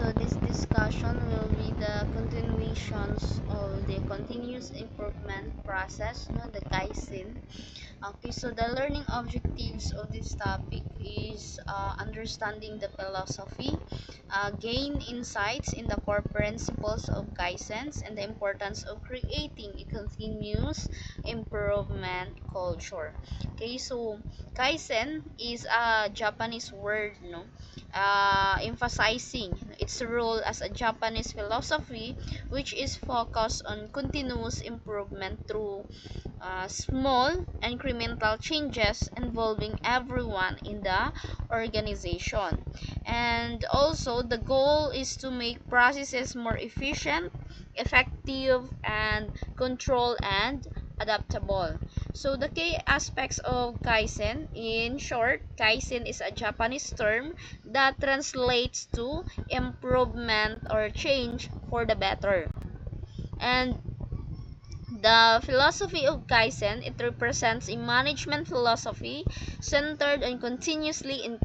So this discussion will be the continuations of the continuous improvement process, no, the Kaizen. Okay, so the learning objectives of this topic is understanding the philosophy, gain insights in the core principles of Kaizens, and the importance of creating a continuous improvement culture. Okay, so Kaizen is a Japanese word, no, emphasizing its role as a Japanese philosophy which is focused on continuous improvement through small incremental changes involving everyone in the organization. And also, the goal is to make processes more efficient, effective, and control and adaptable. So the key aspects of Kaizen, in short, Kaizen is a Japanese term that translates to improvement or change for the better. And the philosophy of Kaizen, it represents a management philosophy centered on continuously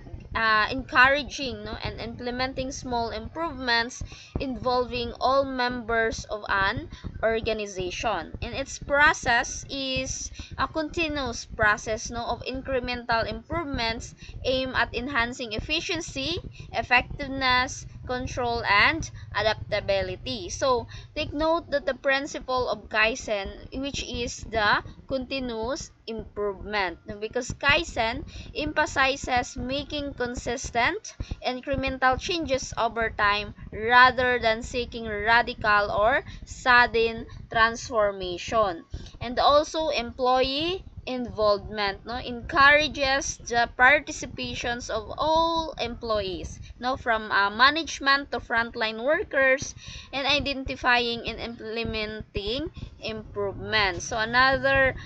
encouraging, no, and implementing small improvements involving all members of an organization. And its process is a continuous process, no, of incremental improvements aimed at enhancing efficiency, effectiveness, control, and adaptability. So take note that the principle of Kaizen, which is the continuous improvement, because Kaizen emphasizes making consistent incremental changes over time rather than seeking radical or sudden transformation. And also employee involvement, no, encourages the participations of all employees, no, from management to frontline workers, and identifying and implementing improvements. So another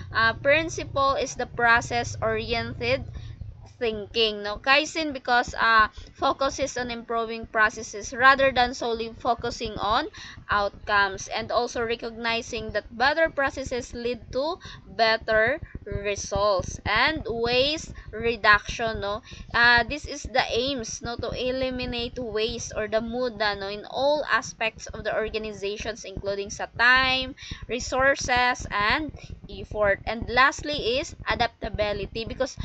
principle is the process oriented thinking, no, Kaizen, because focuses on improving processes rather than solely focusing on outcomes, and also recognizing that better processes lead to better results. And waste reduction, no, this is the aims, no, to eliminate waste or the muda, no, in all aspects of the organizations, including sa time, resources, and effort. And lastly is adaptability, because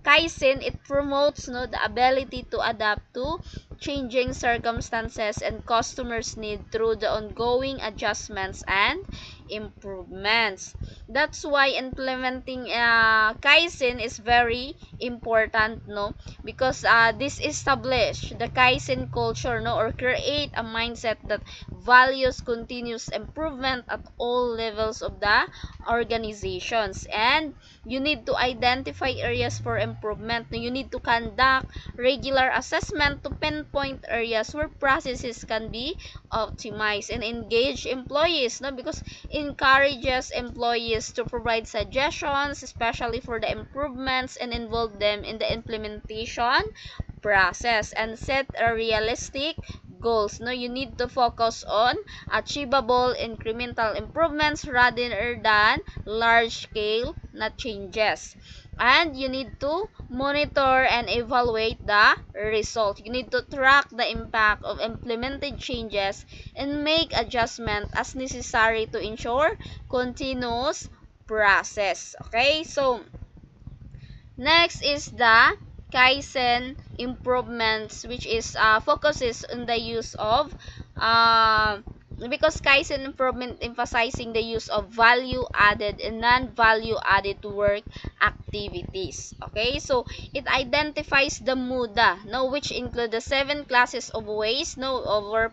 Kaizen, it promotes, no, the ability to adapt to changing circumstances and customers' need through the ongoing adjustments and improvements. That's why implementing Kaizen is very important, no, because this establish the Kaizen culture, no, or create a mindset that values continuous improvement at all levels of the organizations. And you need to identify areas for improvement. You need to conduct regular assessment to pinpoint areas where processes can be optimized, and engage employees, no, because encourages employees to provide suggestions, especially for the improvements, and involve them in the implementation process, and set a realistic goals, no, you need to focus on achievable incremental improvements rather than large scale na changes. And you need to monitor and evaluate the result. You need to track the impact of implemented changes and make adjustment as necessary to ensure continuous process. Okay, so next is the Kaizen improvements, which is focuses on the use of because Kaizen improvement emphasizing the use of value added and non-value added work activities. Okay, so it identifies the muda, no, which include the 7 classes of waste, no, over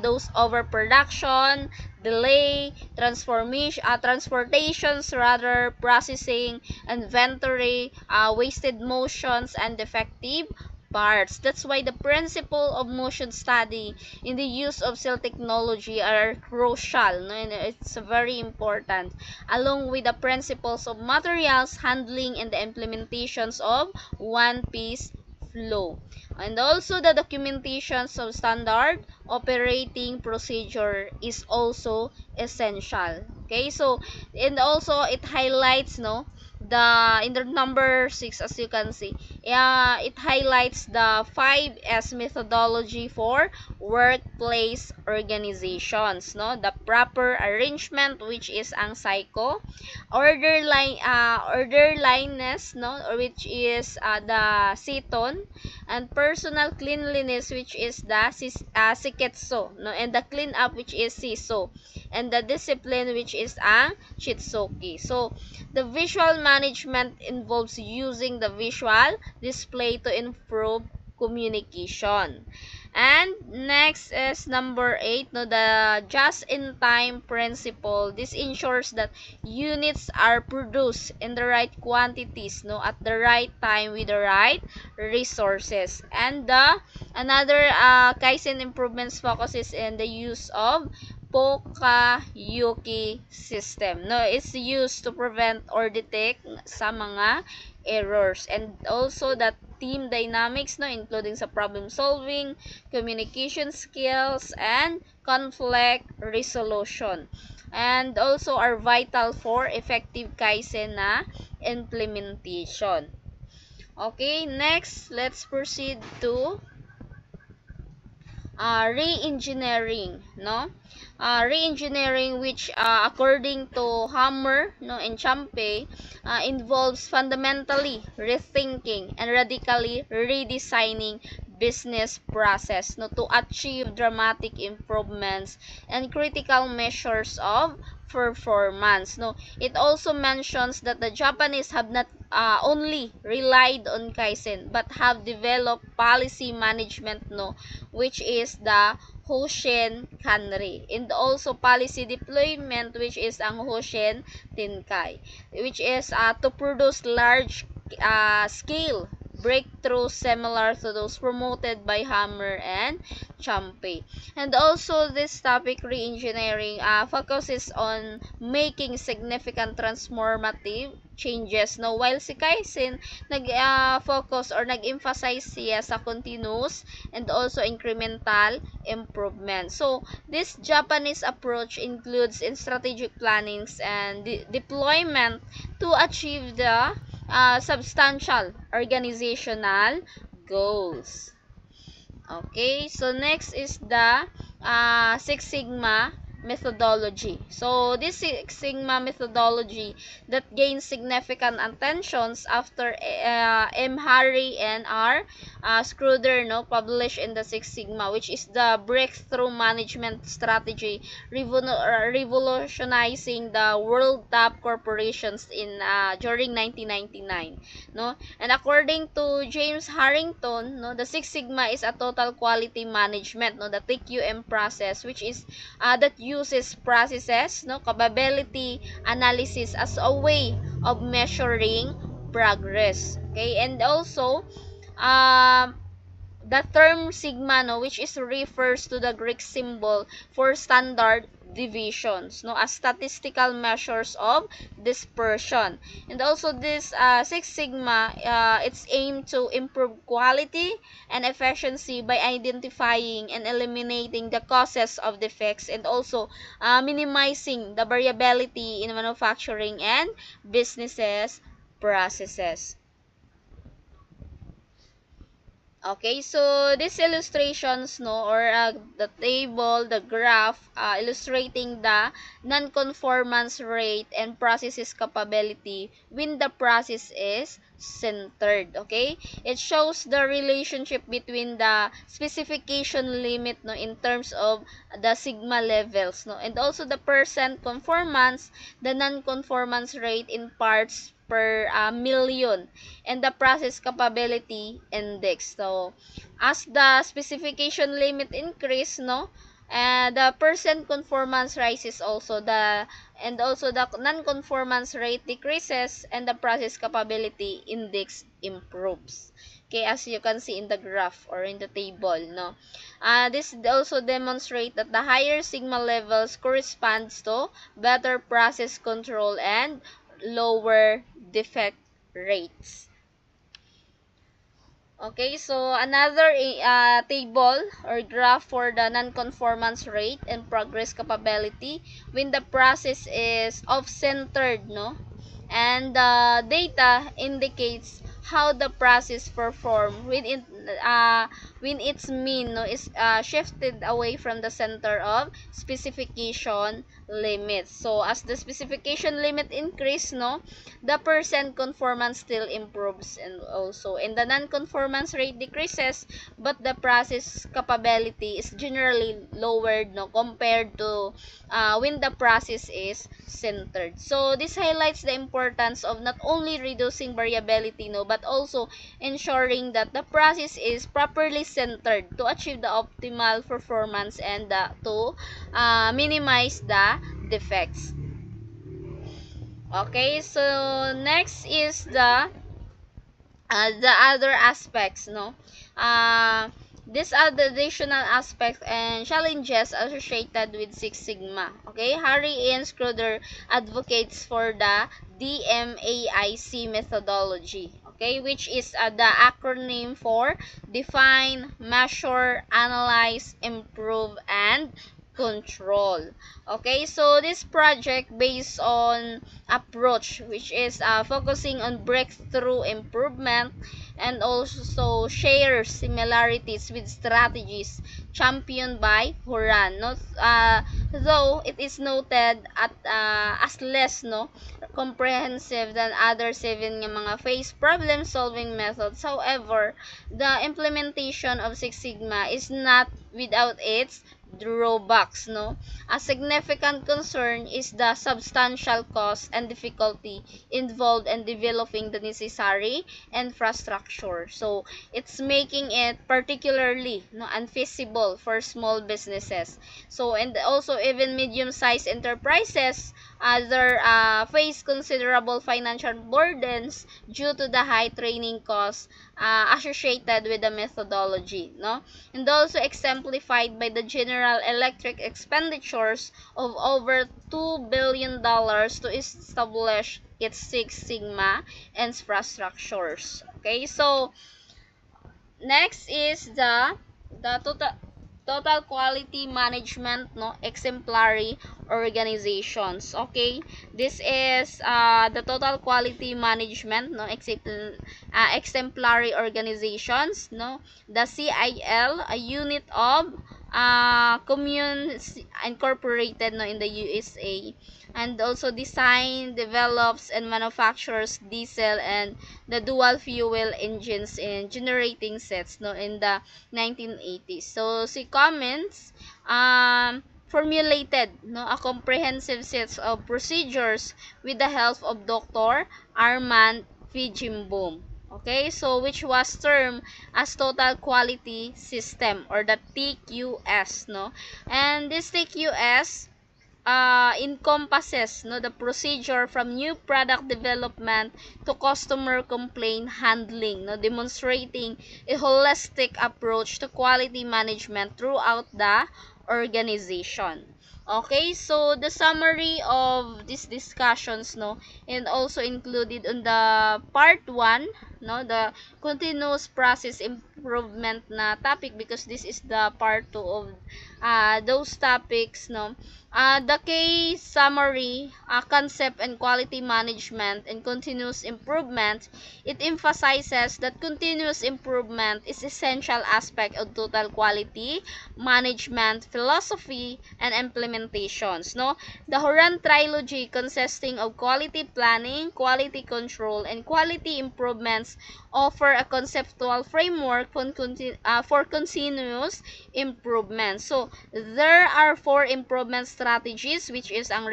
those overproduction, delay, transportations rather, processing, inventory, wasted motions, and defective parts. That's why the principle of motion study in the use of cell technology are crucial, no? And it's very important, along with the principles of materials handling and the implementations of one-piece flow. And also the documentations of standard operating procedure is also essential. Okay, so and also it highlights, no, the in the number 6, as you can see, It highlights the 5S methodology for workplace organizations, no? The proper arrangement, which is ang psycho, orderliness, no? Or which is the ceton, and personal cleanliness, which is the siketso, no? And the clean up, which is siso, and the discipline, which is ang chitsuki. So the visual management involves using the visual display to improve communication. And next is number 8, no, the just-in-time principle. This ensures that units are produced in the right quantities, no, at the right time with the right resources. And the another Kaizen improvements focuses in the use of Pokayuki system. No, it's used to prevent or detect sa mga errors, and also the team dynamics, no, including sa problem solving, communication skills, and conflict resolution, and also are vital for effective Kaizen na implementation. Okay, next, let's proceed to re-engineering, no? Re-engineering, which according to Hammer, no, and Champe, involves fundamentally rethinking and radically redesigning business process, no, to achieve dramatic improvements and critical measures of performance, no. It also mentions that the Japanese have not only relied on Kaizen but have developed policy management, no, which is the Hoshin Kanri, and also policy deployment, which is ang Hoshin Tinkai, which is to produce large scale breakthroughs similar to those promoted by Hammer and Champe. And also this topic, re-engineering, focuses on making significant transformative changes, no, while si Kaizen nag-focus or nag-emphasize siya sa continuous and also incremental improvement. So this Japanese approach includes in strategic plannings and deployment to achieve the substantial organizational goals. Okay, so next is the Six Sigma methodology. So this Six Sigma methodology that gains significant attentions after M. Harry and R. Scruder, no, published in the Six Sigma, which is the breakthrough management strategy revolutionizing the world top corporations in during 1999, no. And according to James Harrington, no, the Six Sigma is a total quality management, no, the TQM process, which is that uses processes, no, capability analysis as a way of measuring progress. Okay, and also the term sigma, no, which is refers to the Greek symbol for standard deviations, no, as statistical measures of dispersion. And also this Six Sigma, it's aimed to improve quality and efficiency by identifying and eliminating the causes of defects, and also minimizing the variability in manufacturing and businesses processes. Okay, so these illustrations, no, or the table, the graph, illustrating the non-conformance rate and processes capability when the process is centered. Okay, it shows the relationship between the specification limit, no, in terms of the sigma levels, no, and also the percent conformance, the non-conformance rate in parts per million, and the process capability index. So as the specification limit increase, no, the percent conformance rises also, and also the non-conformance rate decreases, and the process capability index improves. Okay, as you can see in the graph or in the table, no. This also demonstrate that the higher sigma levels corresponds to better process control and lower defect rates. Okay, so another table or graph for the non-conformance rate and progress capability when the process is off-centered, no, and the data indicates how the process perform when its mean is shifted away from the center of specification limit. So as the specification limit increase, the percent conformance still improves, and the non-conformance rate decreases, but the process capability is generally lowered, compared to when the process is centered. So this highlights the importance of not only reducing variability, but also ensuring that the process is properly centered to achieve the optimal performance and to minimize the defects. Okay, so next is the other aspects, these are the additional aspects and challenges associated with Six Sigma. Okay, Harry Ian Schroeder advocates for the DMAIC methodology, okay, which is the acronym for Define, Measure, Analyze, Improve, and Control. Okay, so this project based on approach which is focusing on breakthrough improvement, and also shares similarities with strategies championed by Horan. Though it is noted as less comprehensive than other 7 nga mga phase problem solving methods. However, the implementation of Six Sigma is not without its drawbacks. A significant concern is the substantial cost and difficulty involved in developing the necessary infrastructure. So it's making it particularly unfeasible for small businesses. So, and also even medium-sized enterprises other face considerable financial burdens due to the high training costs associated with the methodology, and also exemplified by the General Electric expenditures of over $2 billion to establish its Six Sigma infrastructures. Okay, so next is the total quality management, exemplary organizations. Okay, this is the total quality management, exemplary organizations, the CIL, a unit of commune incorporated in the USA, and also design, develops, and manufactures diesel and the dual fuel engines in generating sets in the 1980s. So she comments formulated a comprehensive set of procedures with the help of Dr. Armand Fijimboom. Okay, so which was termed as Total Quality System, or the TQS, and this TQS encompasses the procedure from new product development to customer complaint handling, demonstrating a holistic approach to quality management throughout the organization. Okay, so the summary of these discussions, and also included on the part 1, the continuous process improvement na topic, because this is the part 2 of those topics, the case summary, concept and quality management and continuous improvement. It emphasizes that continuous improvement is essential aspect of total quality management philosophy and implementations. The Horan trilogy, consisting of quality planning, quality control, and quality improvements, offer a conceptual framework for continuous improvement. So there are 4 improvement strategies, which is ang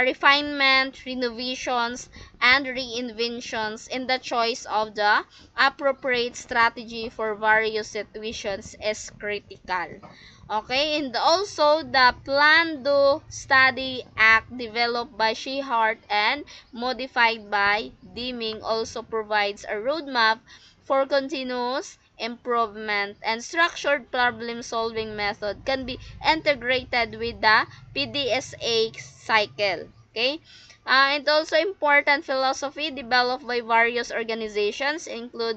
refinement, renovations, and reinventions, in the choice of the appropriate strategy for various situations is critical. Okay, and also the Plan, Do, Study, Act developed by Shehart and modified by Deming also provides a roadmap for continuous improvement, and structured problem solving method can be integrated with the PDSA cycle. Okay, and also important philosophy developed by various organizations, include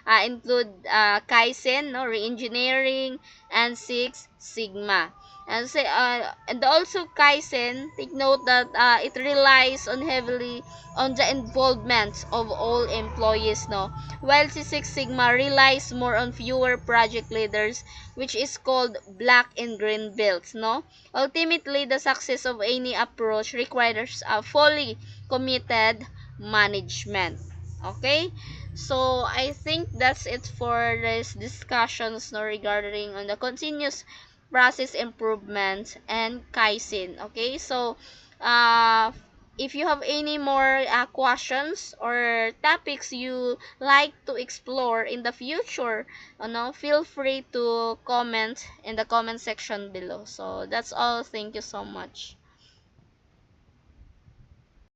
Kaizen, reengineering, and Six Sigma. And also Kaizen, take note that it relies on heavily on the involvement of all employees, no, while Six Sigma relies more on fewer project leaders, which is called black and green belts, no. Ultimately, the success of any approach requires a fully committed management. Okay, so I think that's it for this discussions, no, regarding on the continuous process improvement and Kaizen. Okay, so uh, if you have any more questions or topics you like to explore in the future, feel free to comment in the comment section below. So that's all. Thank you so much.